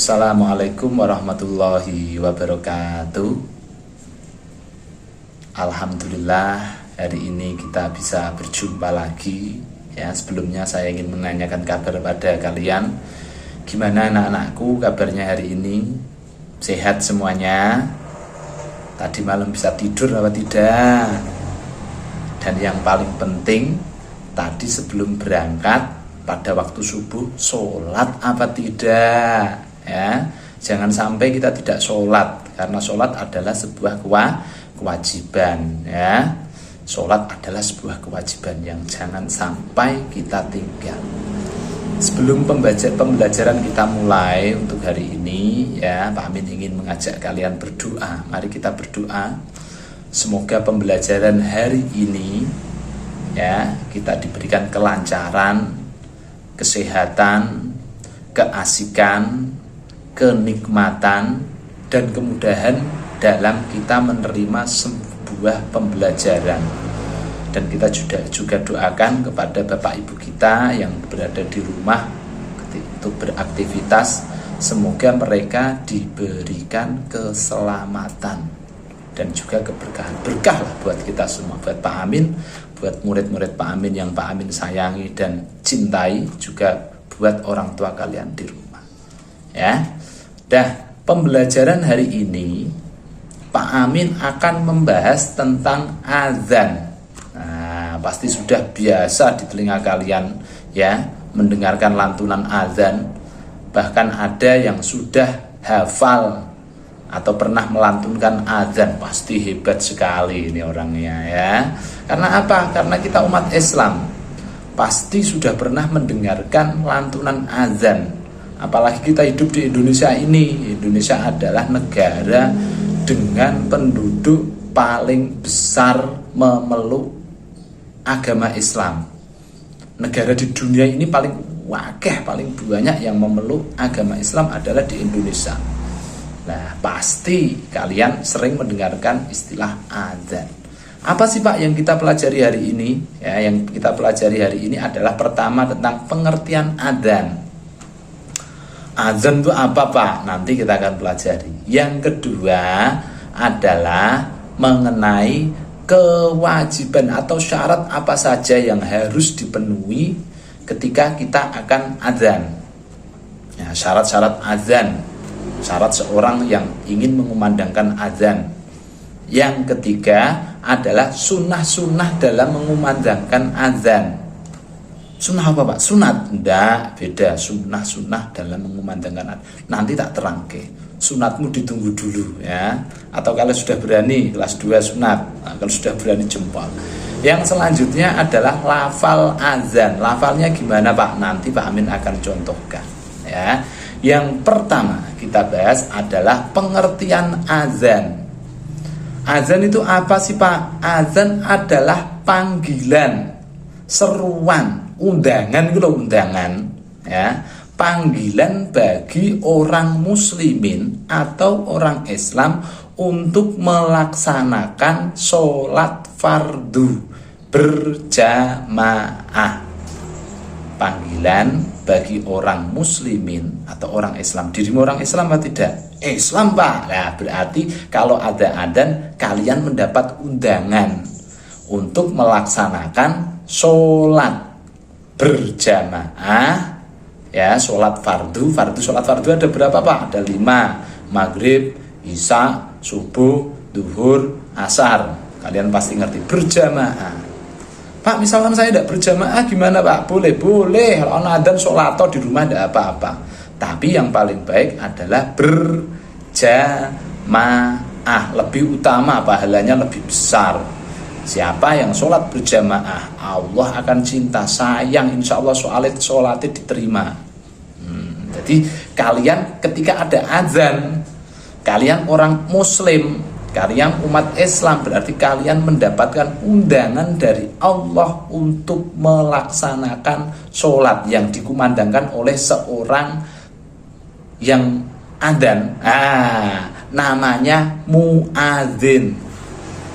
Assalamualaikum warahmatullahi wabarakatuh. Alhamdulillah hari ini kita bisa berjumpa lagi. Ya, sebelumnya saya ingin menanyakan kabar pada kalian. Gimana anak-anakku kabarnya hari ini? Sehat semuanya? Tadi malam bisa tidur apa tidak? Dan yang paling penting, tadi sebelum berangkat pada waktu subuh sholat apa tidak, ya. Jangan sampai kita tidak sholat, karena sholat adalah sebuah kewajiban, ya. Sholat adalah sebuah kewajiban yang jangan sampai kita tinggal. Sebelum pembelajaran kita mulai untuk hari ini, ya, Pak Amin ingin mengajak kalian berdoa. Mari kita berdoa. Semoga pembelajaran hari ini, ya, kita diberikan kelancaran, kesehatan, keasikan, kenikmatan, dan kemudahan dalam kita menerima sebuah pembelajaran. Dan kita juga doakan kepada Bapak Ibu kita yang berada di rumah untuk beraktivitas, semoga mereka diberikan keselamatan dan juga keberkahan. Berkah lah buat kita semua, buat Pak Amin, buat murid-murid Pak Amin yang Pak Amin sayangi dan cintai, juga buat orang tua kalian di rumah, ya. Pembelajaran hari ini Pak Amin akan membahas tentang azan. Nah, pasti sudah biasa di telinga kalian, ya, mendengarkan lantunan azan. Bahkan ada yang sudah hafal atau pernah melantunkan azan. Pasti hebat sekali ini orangnya, ya. Karena apa? Karena kita umat Islam pasti sudah pernah mendengarkan lantunan azan. Apalagi kita hidup di Indonesia ini. Indonesia adalah negara dengan penduduk paling besar memeluk agama Islam. Negara di dunia ini paling banyak yang memeluk agama Islam adalah di Indonesia. Nah, pasti kalian sering mendengarkan istilah azan. Apa sih Pak yang kita pelajari hari ini? Ya, yang kita pelajari hari ini adalah pertama tentang pengertian azan. Azan itu apa Pak? Nanti kita akan pelajari. Yang kedua adalah mengenai kewajiban atau syarat apa saja yang harus dipenuhi ketika kita akan azan. Ya, syarat-syarat azan. Syarat seorang yang ingin mengumandangkan azan. Yang ketiga adalah sunnah-sunnah dalam mengumandangkan azan. Sunnah apa Pak? Sunat? Enggak, beda. Sunnah-sunnah dalam mengumandangkan azan. Nanti tak terangke. Sunatmu ditunggu dulu, ya. Atau kalau sudah berani kelas 2 sunat. Nah, kalau sudah berani jempol. Yang selanjutnya adalah lafal azan. Lafalnya gimana Pak? Nanti Pak Amin akan contohkan, ya. Yang pertama kita bahas adalah pengertian azan. Azan itu apa sih Pak? Azan adalah panggilan, seruan, undangan gitu loh, undangan, ya. Panggilan bagi orang muslimin atau orang Islam untuk melaksanakan sholat fardu berjamaah. Panggilan bagi orang muslimin atau orang Islam. Dirimu orang Islam atau tidak? Islam Pak. Nah, berarti kalau ada adzan, kalian mendapat undangan untuk melaksanakan sholat berjamaah, ya, sholat fardu. Sholat fardu ada berapa Pak? Ada 5. Maghrib, isya, subuh, duhur, asar. Kalian pasti ngerti. Berjamaah. Pak, misalkan saya tidak berjamaah gimana Pak? Boleh. Kalau adzan sholat di rumah tidak apa-apa. Tapi yang paling baik adalah berjamaah. Lebih utama, pahalanya lebih besar. Siapa yang sholat berjamaah, Allah akan cinta, sayang, insya Allah sholatnya diterima. Jadi kalian ketika ada azan, kalian orang muslim, kalian umat Islam, berarti kalian mendapatkan undangan dari Allah untuk melaksanakan sholat yang dikumandangkan oleh seorang yang adzan. Namanya muadzin.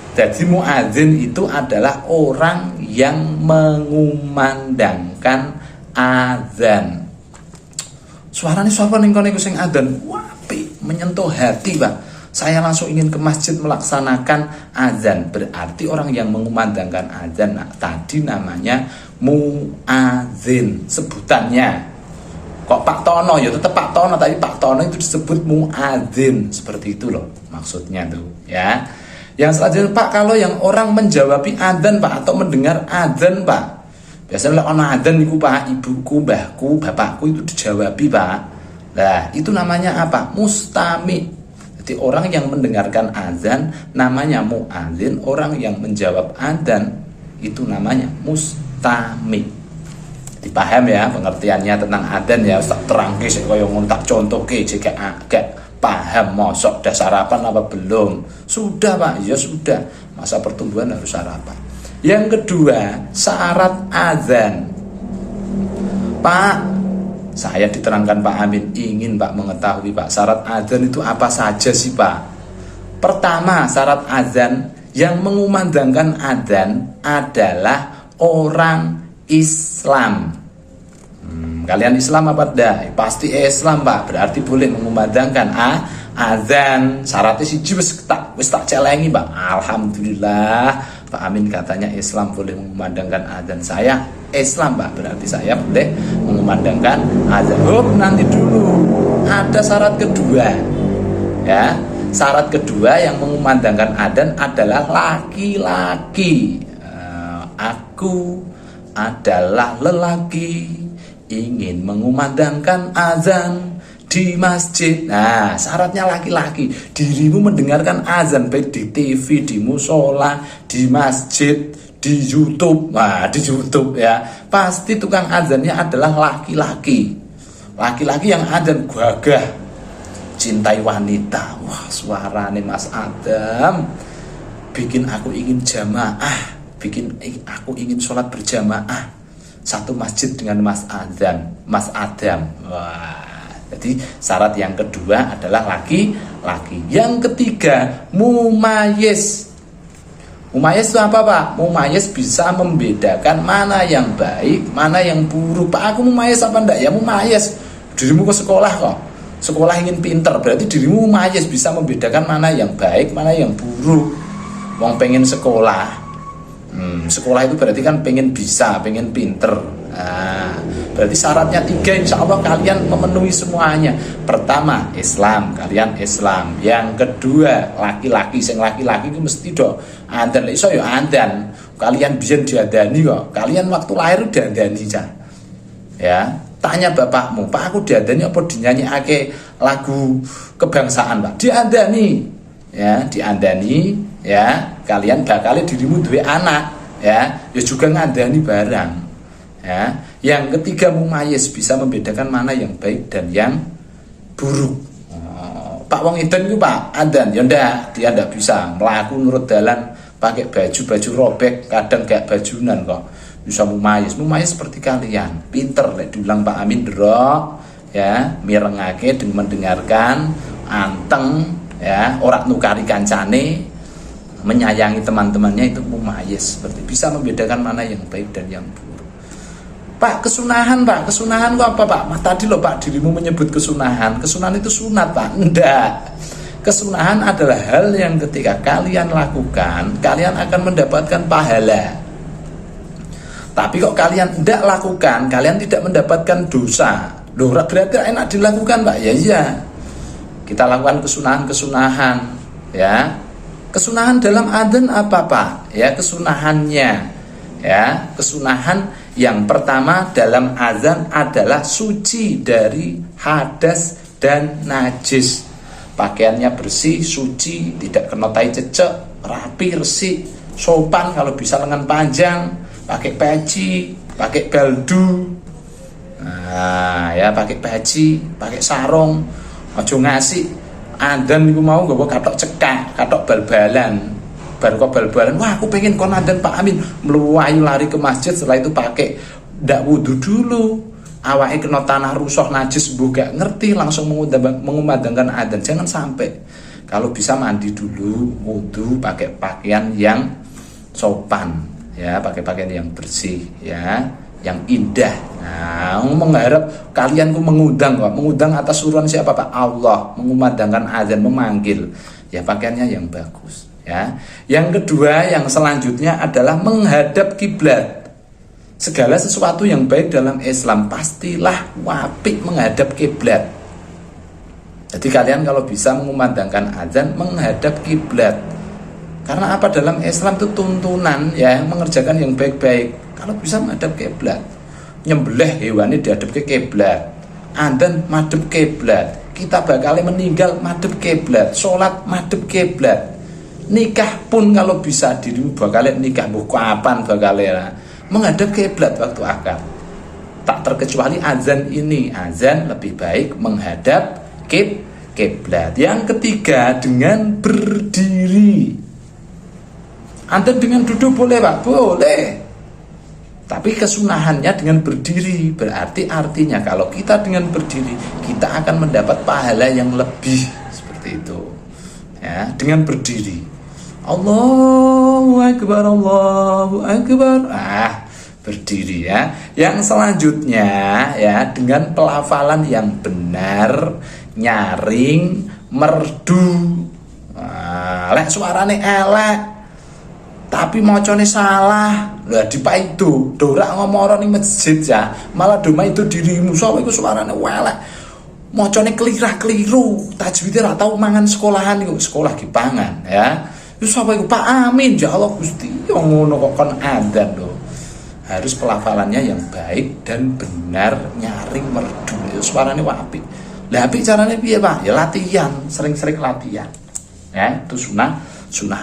Jadi muadzin itu adalah orang yang mengumandangkan azan. suaranya siapa ning kene sing adzan, wapi menyentuh hati Pak. Saya langsung ingin ke masjid melaksanakan azan. Berarti orang yang mengumandangkan azan tadi namanya muadzin sebutannya. Kok Pak Tono ya tetap Pak Tono, tapi Pak Tono itu disebut muadzin. Seperti itu loh maksudnya tuh ya. Yang selanjutnya Pak, kalau yang orang menjawabi adzan Pak atau mendengar adzan Pak, biasanya ono adzan niku Pak, ibuku, mbahku, bapakku itu dijawabi Pak. Nah, itu namanya apa? Mustami. Jadi orang yang mendengarkan azan namanya muadzin, orang yang menjawab adzan itu namanya mustami. Dipaham ya pengertiannya tentang adzan ya, Ustaz terangke sik kaya ngono tak contohke jek agak paham. Mosok dah sarapan apa belum? Sudah Pak, ya sudah. Masa pertumbuhan harus sarapan. Yang kedua, syarat azan. Pak, saya diterangkan Pak Amin, ingin Pak mengetahui Pak, syarat azan itu apa saja sih Pak? Pertama, syarat azan yang mengumandangkan azan adalah orang Islam. Kalian Islam apa dah? Pasti Islam Pak, berarti boleh mengumandangkan azan. Syaratnya siji wis tak celengi Pak. Alhamdulillah Pak Amin katanya Islam boleh mengumandangkan azan. Saya Islam Pak, berarti saya boleh mengumandangkan azan. Nanti dulu ada syarat kedua ya. Syarat kedua yang mengumandangkan azan adalah laki-laki. Aku adalah lelaki, ingin mengumandangkan azan di masjid. Nah, syaratnya laki-laki. Dirimu mendengarkan azan baik di TV, di musola, di masjid, di YouTube. Nah, di YouTube ya. Pasti tukang azannya adalah laki-laki. Laki-laki yang azan gagah, cintai wanita. Wah, suarane Mas Adam bikin aku ingin jamaah, bikin aku ingin sholat berjamaah satu masjid dengan Mas Adam. Wah. Jadi syarat yang kedua adalah laki-laki. Yang ketiga, mumayyiz. Mumayyiz itu apa Pak? Mumayyiz bisa membedakan mana yang baik, mana yang buruk. Pak, aku mumayyiz apa enggak? Ya mumayyiz. Dirimu ke sekolah kok. Sekolah ingin pinter, berarti dirimu mumayyiz bisa membedakan mana yang baik, mana yang buruk. Wong pengen sekolah. Sekolah itu berarti kan pengen bisa, pengen pinter. Nah, berarti syaratnya 3, insya Allah kalian memenuhi semuanya. Pertama, Islam, kalian Islam. Yang kedua, laki-laki. Sing laki-laki itu mesti do adzan. Iso ya adzan. Kalian biyen diadani kok. Kalian waktu lahir diadani cah. Ya, tanya bapakmu, Pak aku diadani apa dinyanyikake lagu kebangsaan Pak? Diadani. Ya, diandani ya. Kalian bakal dirimu duwe anak ya juga ngandani barang ya. Yang ketiga, mumayyiz bisa membedakan mana yang baik dan yang buruk. Pak wong edan itu Pak adzan ya ndak, dia ndak bisa melaku nurut dalan pakai baju robek, kadang gak bajunan kok bisa mumayyiz seperti kalian. Pinter lek diulang Pak Amin derok ya, mirengake dengan mendengarkan anteng ya, ora nukari kancane, menyayangi teman-temannya, itu mumayyiz, seperti bisa membedakan mana yang baik dan yang buruk. Pak, kesunahan Pak, kesunahan itu apa Pak? Tadi loh Pak, dirimu menyebut kesunahan. Kesunahan itu sunat Pak? Enggak. Kesunahan adalah hal yang ketika kalian lakukan, kalian akan mendapatkan pahala. Tapi kok kalian tidak lakukan, kalian tidak mendapatkan dosa. Loh, berarti enak dilakukan Pak? Ya iya. Kita lakukan kesunahan-kesunahan ya. Kesunahan dalam adzan apa Pak? Ya, kesunahannya ya, kesunahan yang pertama dalam azan adalah suci dari hadas dan najis. Pakaiannya bersih, suci, tidak kena tai cecek, rapi, resik, sopan, kalau bisa lengan panjang, pakai peci, pakai baldu. Nah, ya pakai peci, pakai sarung, ojo ngasih adzan niku mau nggawa katok cekak, katok bal-balan. Bar kok bal-balan, wah aku pengen kon adzan Pak Amin, mluwayu lari ke masjid, setelah itu pakai ndak wudu dulu. Awake kena tanah rusuh najis mbuh gak ngerti langsung mengumandangkan adzan. Jangan sampai. Kalau bisa mandi dulu, wudu, pakai pakaian yang sopan ya, pakai pakaian yang bersih ya. yang indah. Nah, mengharap kalian mengundang kok. Mengundang atas suruhan siapa Pak? Allah. Mengumandangkan azan, memanggil. Ya pakaiannya yang bagus. Ya. Yang kedua, yang selanjutnya adalah menghadap kiblat. Segala sesuatu yang baik dalam Islam pastilah apik menghadap kiblat. Jadi kalian kalau bisa mengumandangkan azan menghadap kiblat. Karena apa, dalam Islam itu tuntunan ya mengerjakan yang baik-baik. Kalau bisa menghadap kiblat, nyembelih hewan ini dihadap ke kiblat, adzan madhep kiblat, kita bakal meninggal madhep kiblat, sholat madhep kiblat, nikah pun kalau bisa dirimu bakal nikah kapan bakal menghadap kiblat waktu akad. Tak terkecuali azan ini, azan lebih baik menghadap kiblat. Yang ketiga, dengan berdiri. Anda dengan duduk boleh Pak? Boleh. Tapi kesunahannya dengan berdiri. Berarti artinya kalau kita dengan berdiri, kita akan mendapat pahala yang lebih. Seperti itu ya, dengan berdiri. Allahu Akbar, Allahu Akbar. Berdiri ya. Yang selanjutnya ya, dengan pelafalan yang benar, nyaring, merdu. Lek suarane elek tapi mocone salah, lah dipaido dorak ngomong ning masjid ya, malah doma itu dirimu sapa iku suarane welek, mocone kelirah-keliru, tajwide ra tau mangan sekolahan iku, sekolah dipangan ya. Iku sapa iku? Pak Amin. Ya Allah Gusti, yo ngono kok kon adzan lho. Harus pelafalannya yang baik dan benar, nyaring merdu, ya suarane apik. Lah apik carane piye Pak? Ya latihan, sering-sering latihan. Ya, itu sunah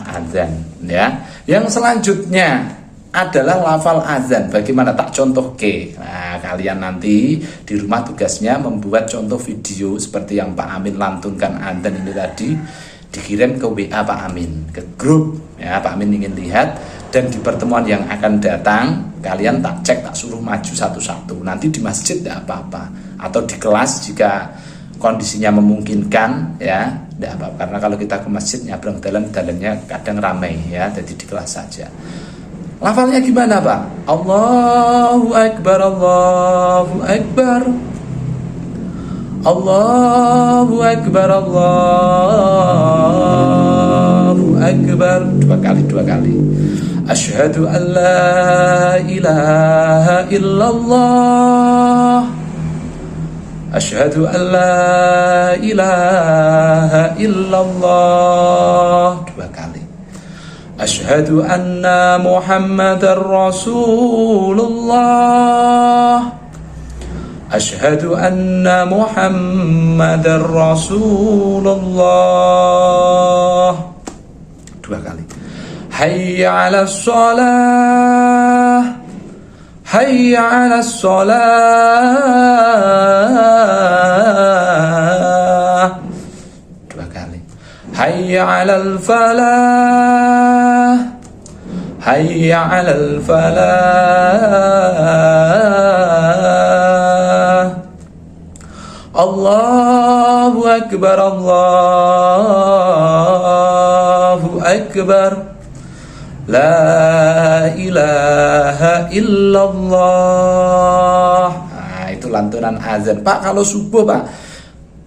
azan ya. Yang selanjutnya adalah lafal azan. Bagaimana, tak contoh ke. Nah, kalian nanti di rumah tugasnya membuat contoh video seperti yang Pak Amin lantunkan azan ini tadi, dikirim ke WA Pak Amin, ke grup ya. Pak Amin ingin lihat, dan di pertemuan yang akan datang kalian tak cek, tak suruh maju satu-satu. Nanti di masjid tidak apa-apa, atau di kelas jika kondisinya memungkinkan ya, tidak apa-apa. Karena kalau kita ke masjid nyabrang dalannya kadang ramai ya, jadi di kelas saja. Lafalnya gimana Pak? Allahu Akbar, Allahu Akbar, Allahu Akbar, Allahu Akbar. Dua kali. Asyhadu an la ilaha illallah, asyhadu an la ilaha illallah. Dua kali. Asyhadu anna Muhammadar Rasulullah, asyhadu anna Muhammadar Rasulullah. Dua kali. Hayya 'alas shalah, hayya 'alas shalah. Dua kali. Hayya 'alal falah, hayya 'alal falah. Allahu Akbar, Allahu Akbar, la ilaha illallah. Nah, itu lantunan azan. Pak, kalau subuh Pak,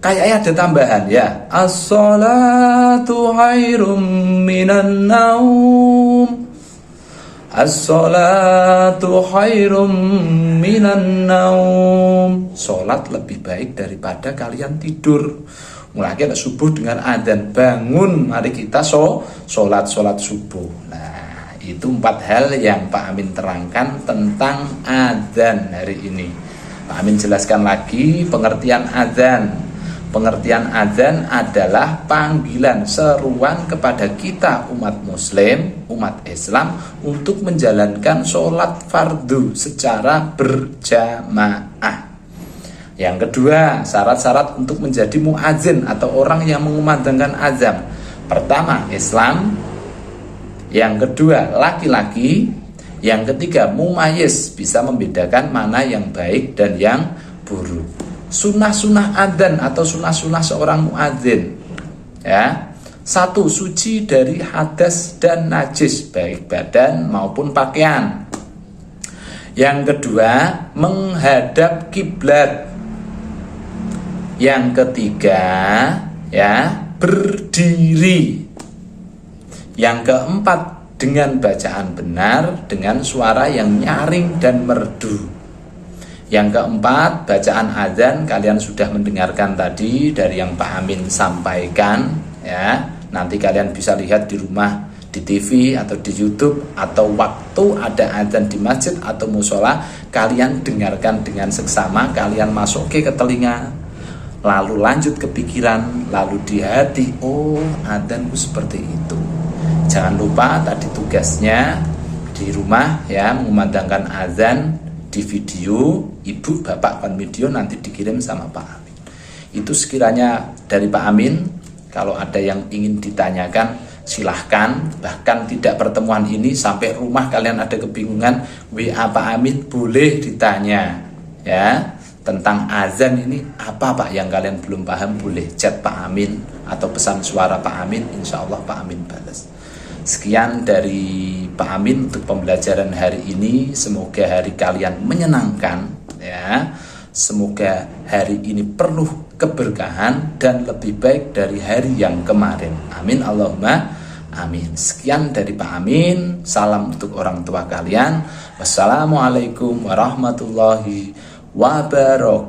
kayaknya ada tambahan ya. As-salatu khairum minan naum, as-salatu khairum minan naum. Salat lebih baik daripada kalian tidur. Mulai kita subuh dengan adzan, bangun, mari kita salat subuh. Nah, itu 4 hal yang Pak Amin terangkan tentang adzan hari ini. Pak Amin jelaskan lagi pengertian adzan. Pengertian adzan adalah panggilan, seruan kepada kita umat muslim, umat Islam untuk menjalankan sholat fardu secara berjamaah. Yang kedua, syarat-syarat untuk menjadi muadzin atau orang yang mengumandangkan azan. Pertama, Islam. Yang kedua, laki-laki. Yang ketiga, mumayyiz, bisa membedakan mana yang baik dan yang buruk. Sunnah-sunnah adzan atau sunnah-sunnah seorang muadzin ya. 1. Suci dari hadas dan najis baik badan maupun pakaian. Yang kedua, menghadap kiblat. Yang ketiga, ya, berdiri. Yang keempat, dengan bacaan benar, dengan suara yang nyaring dan merdu. Yang keempat, bacaan azan kalian sudah mendengarkan tadi dari yang Pak Amin sampaikan, ya. Nanti kalian bisa lihat di rumah, di TV atau di YouTube, atau waktu ada azan di masjid atau musola, kalian dengarkan dengan seksama, kalian masuki ke telinga, lalu lanjut ke pikiran, lalu di hati, oh azanku seperti itu. Jangan lupa tadi tugasnya di rumah, ya, mengumandangkan azan di video, ibu bapak kon video nanti dikirim sama Pak Amin. Itu sekiranya dari Pak Amin. Kalau ada yang ingin ditanyakan silahkan, bahkan tidak pertemuan ini sampai rumah kalian ada kebingungan, WA Pak Amin boleh ditanya, ya, tentang azan ini apa Pak yang kalian belum paham, boleh chat Pak Amin atau pesan suara Pak Amin, insya Allah Pak Amin balas. Sekian dari Pak Amin untuk pembelajaran hari ini. Semoga hari kalian menyenangkan, ya. Semoga hari ini penuh keberkahan dan lebih baik dari hari yang kemarin. Amin Allahumma amin. Sekian dari Pak Amin. Salam untuk orang tua kalian. Wassalamualaikum warahmatullahi wabarakatuh.